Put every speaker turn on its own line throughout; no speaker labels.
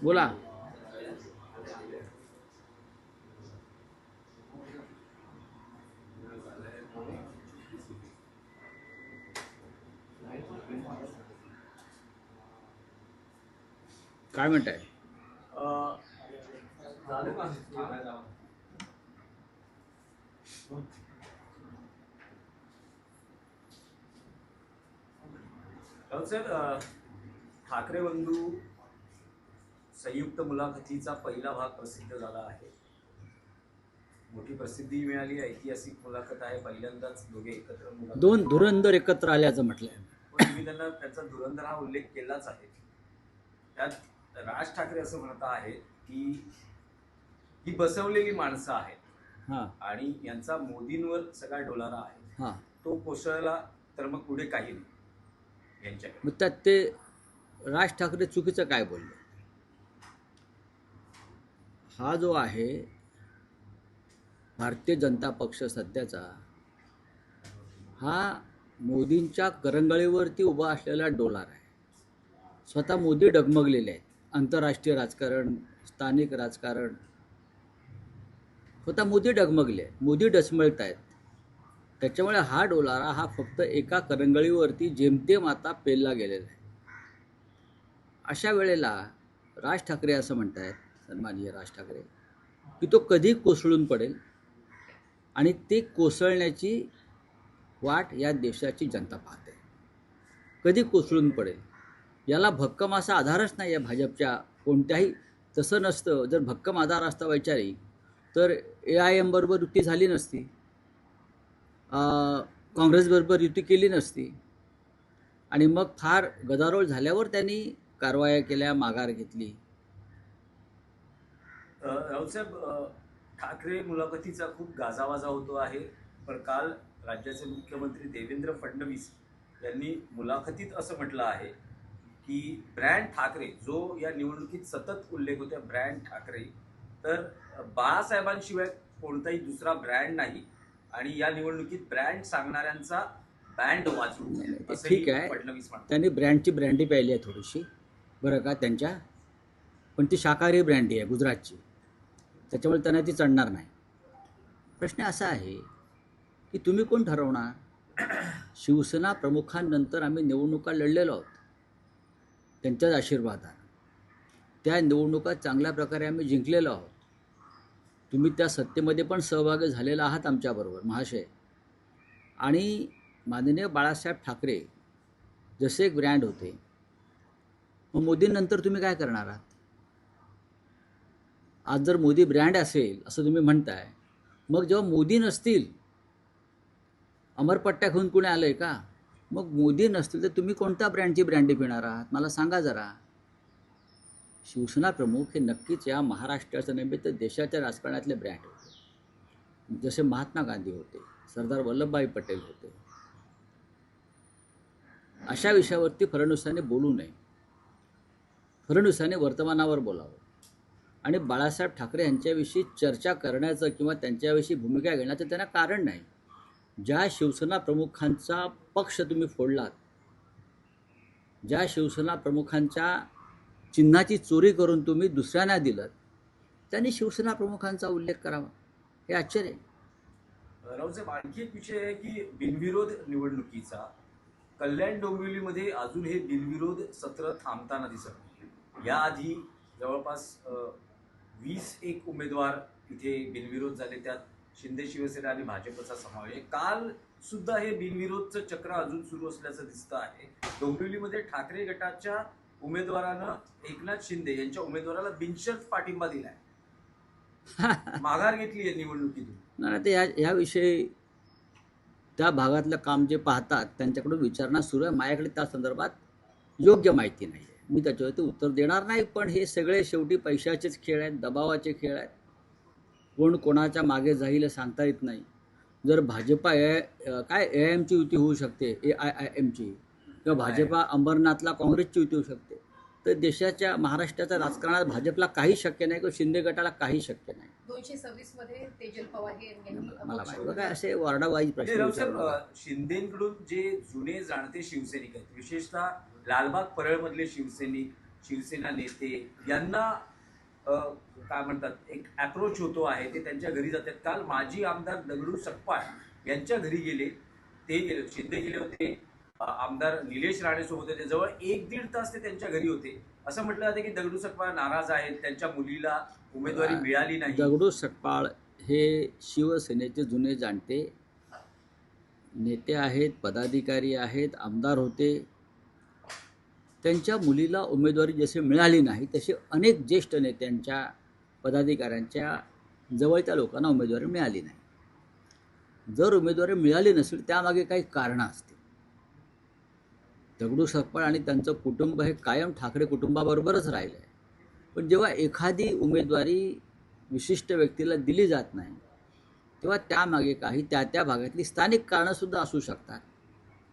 बोला. काय म्हणताय?
सर, ठाकरे बंधू संयुक्त मुलाखतीचा पहिला भाग प्रसिद्ध झाला आहे. मोठी प्रसिद्धी मिळाली, ऐतिहासिक मुलाखत आहे. पहिल्यांदाच दोघे एकत्र मुलाखत.
दोन धुरंधर एकत्र आल्याचं म्हटलंय.
पण तुम्ही त्यांना त्याचा धुरंधर हा उल्लेख केलाच आहे. त्यात राज ठाकरे असं म्हणत आहेत की ही बसवलेली माणसं आहेत
हां
आणि यांचा मोदींवर सगळा डोलारा आहे.
हां.
तो कोसळला तर मग पुढे काही नाही यांच्याकडे.
मग त्यात ते राज ठाकरे चुकीचं काय बोलले? हा जो आहे भारतीय जनता पक्ष सध्याचा, हा मोदींच्या करंगळीवरती उभा असलेला डोलार आहे. स्वतः मोदी डगमगलेले आहेत. आंतरराष्ट्रीय राजकारण, स्थानिक राजकारण, स्वतः मोदी डगमगले आहेत, मोदी डचमळत आहेत. त्याच्यामुळे हा डोलारा हा फक्त एका करंगळीवरती जेमतेम आता पेलला गेलेला आहे. अशा वेळेला राज ठाकरे असं म्हणत आहेत, सन्माननीय राज ठाकरे, की तो कधी कोसळून पडेल आणि ते कोसळण्याची वाट या देशाची जनता पाहते. कधी कोसळून पडेल याला भक्कम असा आधारच नाही आहे भाजपच्या कोणत्याही. तसं नसतं. जर भक्कम आधार असता वैचारिक तर AIM बरोबर युती झाली नसती, काँग्रेसबरोबर युती केली नसती आणि मग फार गदारोळ झाल्यावर त्यांनी कारवाया केल्या, माघार घेतली.
राऊतसाहेब, ठाकरे मुलाखतीचा खूप गाजावाजा होतो आहे. पण काल राज्याचे मुख्यमंत्री देवेंद्र फडणवीस यांनी मुलाखतीत असं म्हटलं आहे की ब्रँड ठाकरे, जो या निवडणुकीत सतत उल्लेख होता, ब्रँड ठाकरे, तर बाळासाहेबांशिवाय कोणताही दुसरा ब्रँड नाही आणि या निवडणुकीत ब्रँड सांगणाऱ्यांचा बँड वाजवू.
ठीक आहे,
फडणवीस म्हणतात.
त्यांनी ब्रँडची ब्रँडी पाहिली आहे थोडीशी, बरं का, त्यांच्या, पण ती शाकाहारी ब्रँडी आहे गुजरातची, त्याच्यामुळे त्यांना ती चढणार नाही. प्रश्न असा आहे की तुम्ही कोण ठरवणार? शिवसेना प्रमुखांनंतर आम्ही निवडणुका लढलेलो आहोत त्यांच्याच आशीर्वादाने. त्या निवडणुका चांगल्या प्रकारे आम्ही जिंकलेलो आहोत. तुम्ही त्या सत्तेमध्ये पण सहभागी झालेला आहात आमच्याबरोबर महाशय. आणि माननीय बाळासाहेब ठाकरे जसे एक ब्रँड होते, मग मोदींनंतर तुम्ही काय करणार आहात? आज जर मोदी ब्रँड असेल असं तुम्ही म्हणताय, मग जेव्हा मोदी नसतील, अमरपट्ट्या घेऊन कुणी आलंय का? मग मोदी नसतील तर तुम्ही कोणत्या ब्रँडची ब्रँडी पिणार आहात? मला सांगा जरा. शिवसेना प्रमुख हे नक्कीच या महाराष्ट्राच्या नव्हे तर देशाच्या राजकारणातले ब्रँड होते. जसे महात्मा गांधी होते, सरदार वल्लभभाई पटेल होते. अशा विषयावरती फडणवीसांनी बोलू नये. फडणवीसांनी वर्तमानावर बोलावं आणि बाळासाहेब ठाकरे यांच्याविषयी चर्चा करण्याचं किंवा त्यांच्याविषयी भूमिका घेण्याचं त्यांना कारण नाही. ज्या शिवसेना प्रमुखांचा पक्ष तुम्ही फोडलात, ज्या शिवसेना प्रमुखांच्या चिन्हाची चोरी करून तुम्ही दुसऱ्यांना दिलं, त्यांनी शिवसेना प्रमुखांचा उल्लेख करावा, हे आश्चर्य आहे.
राऊतसाहेब, आणखी एक विषय आहे की बिनविरोध निवडणुकीचा. कल्याण डोंबिवलीमध्ये अजून हे बिनविरोध सत्र थांबताना दिसत नाही. याआधी जवळपास 21 उमेदवार इथे बिनविरोध झाले, त्यात शिंदे शिवसेना आणि भाजपचा समावेश आहे. काल सुद्धा हे बिनविरोधचं चक्र अजून सुरू असल्याचं दिसतं आहे. डोंबिवलीमध्ये ठाकरे गटाच्या उमेदवारानं एकनाथ शिंदे यांच्या उमेदवाराला बिनशर्त पाठिंबा दिलाय, माघार घेतली आहे निवडणुकीतून.
नाही, ते याविषयी त्या भागातलं काम जे पाहतात त्यांच्याकडून विचारणा सुरू आहे. माझ्याकडे त्या संदर्भात योग्य माहिती नाही आहे, मी त्याच्यावरती उत्तर देणार नाही. पण हे सगळे शेवटी पैशाचेच खेळ आहेत, दबावाचे खेळ आहेत. कोण कोणाच्या मागे जाईल सांगता येत नाही. जर भाजपा काय AIMची युती होऊ शकते, AIMची, किंवा भाजपा अंबरनाथला काँग्रेसची युती होऊ शकते, तर देशाच्या महाराष्ट्राच्या राजकारणात भाजपला काही शक्य नाही किंवा शिंदे गटाला काही शक्य नाही.
226 मध्ये तेजल पवार यांनी
मला माहिती बघा, असे वॉर्डावाईज प्रश्न विचारले.
शिंदेकडून जे जुने जाणते शिवसैनिक आहेत, विशेषतः लालबाग परळमधले शिवसैनिक, शिवसेना नेते यांना काय म्हणतात एक अप्रोच होतो आहे, ते त्यांच्या घरी जातात. काल माजी आमदार दगडू सकपाळ यांच्या घरी गेले, ते गेले, शिंदे गेले होते, आमदार निलेश राणे सोबत होते, जवळ 1-1.5 तास ते त्यांच्या घरी होते. असं म्हटलं जातं की दगडू सकपाळ नाराज आहेत, त्यांच्या मुलीला उमेदवारी मिळाली नाही.
दगडू सकपाळ हे शिवसेनेचे जुने जाणते नेते आहेत, पदाधिकारी आहेत, आमदार होते. त्यांच्या मुलीला उमेदवारी जशी मिळाली नाही तसे अनेक ज्येष्ठ नेत्यांच्या पदाधिकाऱ्यांच्या जवळच्या लोकांना उमेदवारी मिळाली नाही. जर उमेदवारी मिळाली नसेल त्यामागे काही कारणं असतील. दगडू सकपाळ आणि त्यांचं कुटुंब हे कायम ठाकरे कुटुंबाबरोबरच राहिलं आहे. पण जेव्हा एखादी उमेदवारी विशिष्ट व्यक्तीला दिली जात नाही तेव्हा त्यामागे काही त्या भागातली स्थानिक कारणंसुद्धा असू शकतात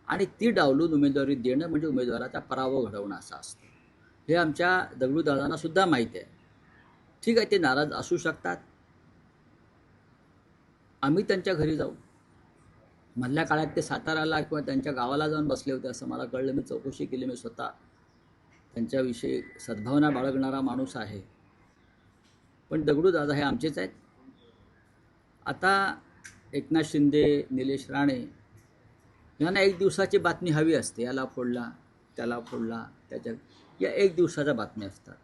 आणि ती डावलून उमेदवारी देणं म्हणजे उमेदवाराचा पराभव घडवणं असं असतं. हे आमच्या दगडूदादांना सुद्धा माहिती आहे. ठीक आहे, ते नाराज असू शकतात. आम्ही त्यांच्या घरी जाऊ. मधल्या काळात ते साताऱ्याला किंवा त्यांच्या गावाला जाऊन बसले होते असं मला कळलं. मी चौकशी केली. मी स्वतः त्यांच्याविषयी सद्भावना बाळगणारा माणूस आहे. पण दगडूदादा हे आमचेच आहेत. आता एकनाथ शिंदे, निलेश राणे यांना एक दिवसाची बातमी हवी असते. याला फोडला, त्याला फोडला, त्याच्या या एक दिवसाच्या बातम्या असतात.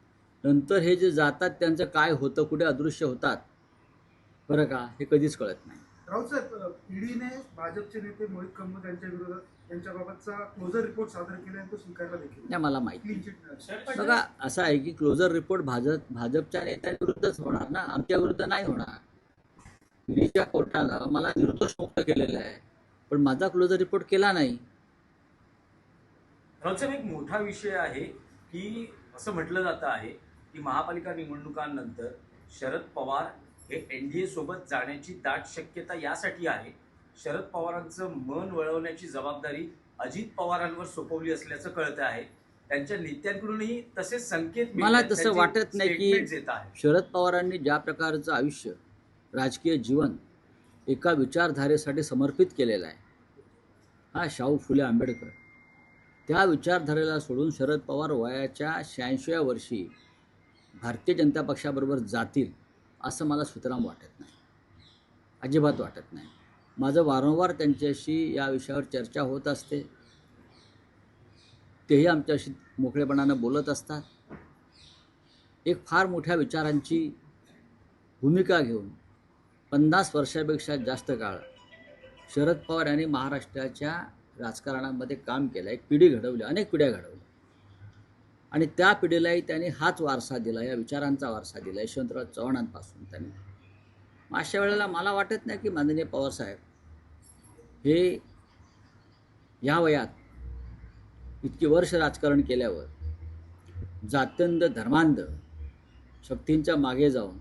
नंतर हे जे जातात त्यांचं काय होतं, कुठे अदृश्य होतात बरं का, हे कधीच कळत नाही.
राऊत साहेब, ईडीने भाजपचे नेते मोहित कंबोज यांच्या विरोधात त्यांच्याबाबतचा क्लोजर रिपोर्ट सादर केला आणि तो स्वीकारला देखील
नाही मला माहिती.
क्लीन चिट मिळाली.
बघा असं आहे की क्लोजर रिपोर्ट भाजपच्या नेत्यांविरुद्धच होणार ना, आमच्या विरुद्ध नाही होणार. ईडीच्या कोर्टानं मला निर्दोष केलेलं आहे पण माझा क्लोजर रिपोर्ट केला नाही.
राऊतसाहेब, एक मोठा विषय आहे की असं म्हटलं जातं आहे की महापालिका निवडणुकांनंतर शरद पवार हे एनडीए सोबत जाण्याची दाट शक्यता यासाठी आहे. शरद पवारांचं मन वळवण्याची जबाबदारी अजित पवारांवर सोपवली असल्याचं कळतं आहे. त्यांच्या नेत्यांकडूनही तसेच संकेत
मला तसं वाटत नाही की
येत आहे.
शरद पवारांनी ज्या प्रकारचं आयुष्य, राजकीय जीवन एका विचारधारेसाठी समर्पित केलेलं आहे, हा शाहू फुले आंबेडकर, त्या विचारधारेला सोडून शरद पवार वयाच्या 86व्या वर्षी भारतीय जनता पक्षाबरोबर जातील असं मला सुतराम वाटत नाही, अजिबात वाटत नाही. माझं वारंवार त्यांच्याशी या विषयावर चर्चा होत असते. तेही आमच्याशी मोकळेपणानं बोलत असतात. एक फार मोठ्या विचारांची भूमिका घेऊन 50 वर्षापेक्षा जास्त काळ शरद पवार यांनी महाराष्ट्राच्या राजकारणामध्ये काम केलं. एक पिढी घडवली, अनेक पिढ्या घडवल्या आणि त्या पिढीलाही त्यांनी हाच वारसा दिला, या विचारांचा वारसा दिला यशवंतराव चव्हाणांपासून त्यांनी. अशा वेळेला मला वाटत नाही की माननीय पवारसाहेब हे या वयात इतकी वर्ष राजकारण केल्यावर जात्यंध धर्मांध शक्तींच्या मागे जाऊन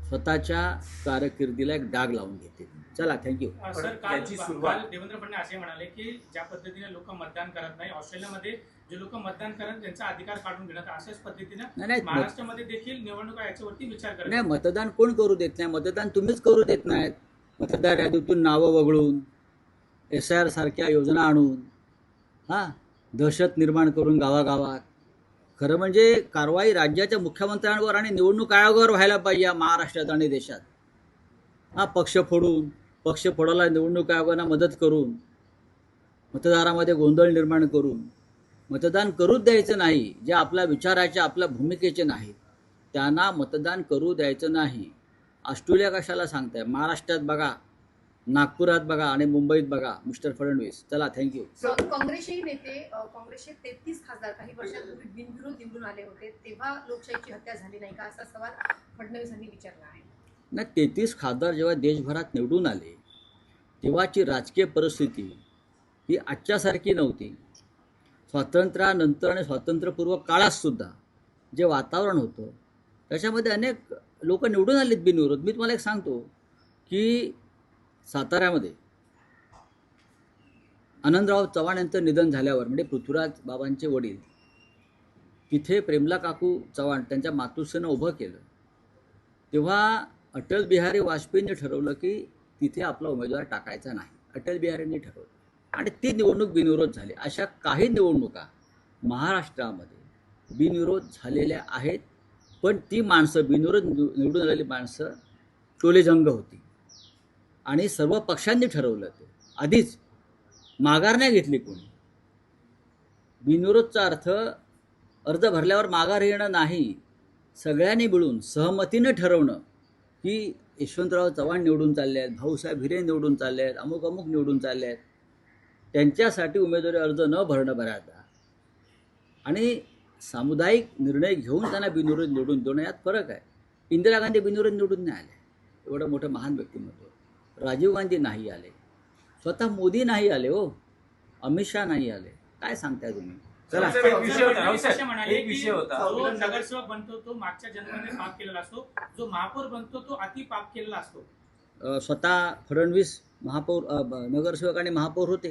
स्वतःच्या कारकिर्दीला एक डाग लावून घेते. चला, थँक्यू.
सर,
याची सुरुवात
देवेंद्र फडणवीस असे म्हणाले की ज्या पद्धतीने लोक मतदान करत नाही, ऑस्ट्रेलियामध्ये जे लोक मतदान करत त्यांचा अधिकार काढून घेण्यात, अशाच पद्धतीने
नाही,
महाराष्ट्रामध्ये देखील निवडणुका याच्यावरती विचार करत
नाही. मतदान कोण करू देत नाही? मतदान तुम्हीच करू देत नाहीत. मतदार यादीतून नावं वगळून, SIR सारख्या योजना आणून, दहशत निर्माण करून गावागावात. खरं म्हणजे कारवाई राज्याच्या मुख्यमंत्र्यांवर आणि निवडणूक आयोगावर व्हायला पाहिजे या महाराष्ट्रात आणि देशात. पक्ष फोडून, पक्ष फोडायला निवडणूक आयोगांना मदत करून, मतदारामध्ये गोंधळ निर्माण करून मतदान करूच द्यायचं नाही. जे आपल्या विचाराचे, आपल्या भूमिकेचे नाहीत त्यांना मतदान करू द्यायचं नाही. ऑस्ट्रेलिया कशाला सांगताय? महाराष्ट्रात बघा, नागपुरात बघा आणि मुंबईत बघा मिस्टर फडणवीस. चला, थँक्यू.
काँग्रेसचे नेते, काँग्रेसचे 33 खासदार काही वर्षांपूर्वी बिनविरोध निवडून आले होते, तेव्हा लोकशाहीची हत्या झाली नाही का, असा सवाल फडणवीसांनी विचारला आहे.
नाही, 33 खासदार जेव्हा देशभरात निवडून आले तेव्हाची राजकीय परिस्थिती ही आजच्यासारखी नव्हती. स्वातंत्र्यानंतर आणि स्वातंत्र्यपूर्व काळातसुद्धा जे वातावरण होतं त्याच्यामध्ये अनेक लोक निवडून आलेत बिनविरोध. मी तुम्हाला एक सांगतो की साताऱ्यामध्ये आनंदराव चव्हाण यांचं निधन झाल्यावर, म्हणजे पृथ्वीराज बाबांचे वडील, तिथे प्रेमला काकू चव्हाण त्यांच्या मातुश्रीनं उभं केलं. तेव्हा अटल बिहारी वाजपेयींनी ठरवलं की तिथे आपला उमेदवार टाकायचा नाही. अटल बिहारींनी ठरवलं आणि ती निवडणूक बिनविरोध झाली. अशा काही निवडणुका महाराष्ट्रामध्ये बिनविरोध झालेल्या आहेत. पण ती माणसं बिनविरोध निवडून आलेली माणसं टोलेजंग होती आणि सर्व पक्षांनी ठरवलं ते आधीच, माघार नाही घेतली कोणी. बिनविरोधचा अर्थ अर्ज भरल्यावर माघार येणं नाही, सगळ्यांनी मिळून सहमतीनं ठरवणं की यशवंतराव चव्हाण निवडून चालले आहेत, भाऊसाहेब हिरे निवडून चालले आहेत, अमुक अमुक निवडून चालले आहेत, त्यांच्यासाठी उमेदवारी अर्ज न भरणं बऱ्याचदा आणि सामुदायिक निर्णय घेऊन त्यांना बिनविरोध निवडून देणं यात फरक आहे. इंदिरा गांधी बिनविरोध निवडून नाही आले, एवढं मोठं महान व्यक्तिमत्व. राजीव गांधी नाही आले, स्वतः मोदी नाही आले हो, अमित शहा नाही आले. काय सांगताय तुम्ही? चला,
राऊत साहेब, एक विषय होता. राऊत
असे
साहेब,
म्हणाले
एक
की
विषय होता.
जो नगरसेवक बनतो तो मागच्या जन्माने पाप केलेला असतो, जो महापौर बनतो तो अति पाप केलेला असतो.
स्वतः फडणवीस महापौर नगरसेवक आणि महापौर होते.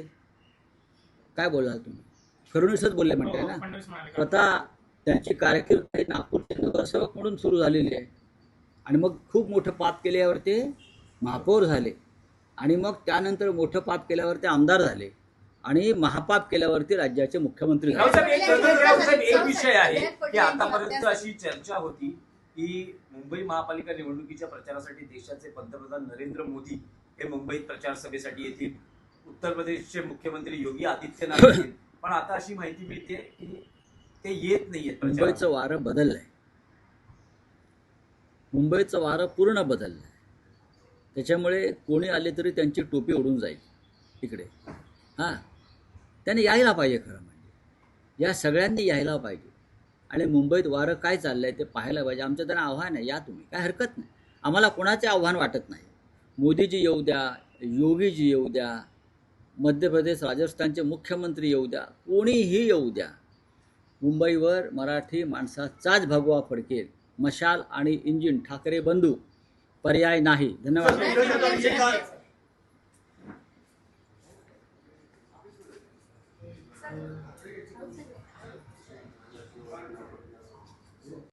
काय बोलाल तुम्ही? फडणवीसच बोलले म्हणताय ना.
फडणवीस म्हणाले.
स्वतः त्यांची कारकीर्द नागपूरचे नगरसेवक म्हणून सुरू झालेली आहे आणि मग खूप मोठं पाप केल्यावर ते महापौर झाले आणि मग त्यानंतर मोठं पाप केल्यावर ते आमदार झाले आणि महापाप केल्यावरती राज्याचे मुख्यमंत्री
राऊत
झाले.
साहेब, एक विषय आहे की आतापर्यंत अशी चर्चा होती की मुंबई महापालिका निवडणुकीच्या प्रचारासाठी देशाचे पंतप्रधान नरेंद्र मोदी हे मुंबईत प्रचार सभेसाठी येतील, उत्तर प्रदेशचे मुख्यमंत्री योगी आदित्यनाथ येतील, पण आता अशी माहिती मिळते की ते येत नाहीयेत.
मुंबईचं वारं बदललंय, मुंबईचं वारं पूर्ण बदललंय. त्याच्यामुळे कोणी आले तरी त्यांची टोपी उडून जाईल इकडे. हां, त्याने यायला पाहिजे. खरं म्हणजे या सगळ्यांनी यायला पाहिजे आणि मुंबईत वारं काय चाललं आहे ते पाहायला पाहिजे. आमचं त्यांना आव्हान आहे, या तुम्ही, काय हरकत नाही. आम्हाला कोणाचे आव्हान वाटत नाही. मोदीजी येऊ द्या, योगीजी येऊ द्या, मध्य प्रदेश राजस्थानचे मुख्यमंत्री येऊ द्या, कोणीही येऊ द्या, मुंबईवर मराठी माणसाचाच भगवा फडकेल. मशाल आणि इंजिन ठाकरे बंधू, पर्याय नाही. धन्यवाद.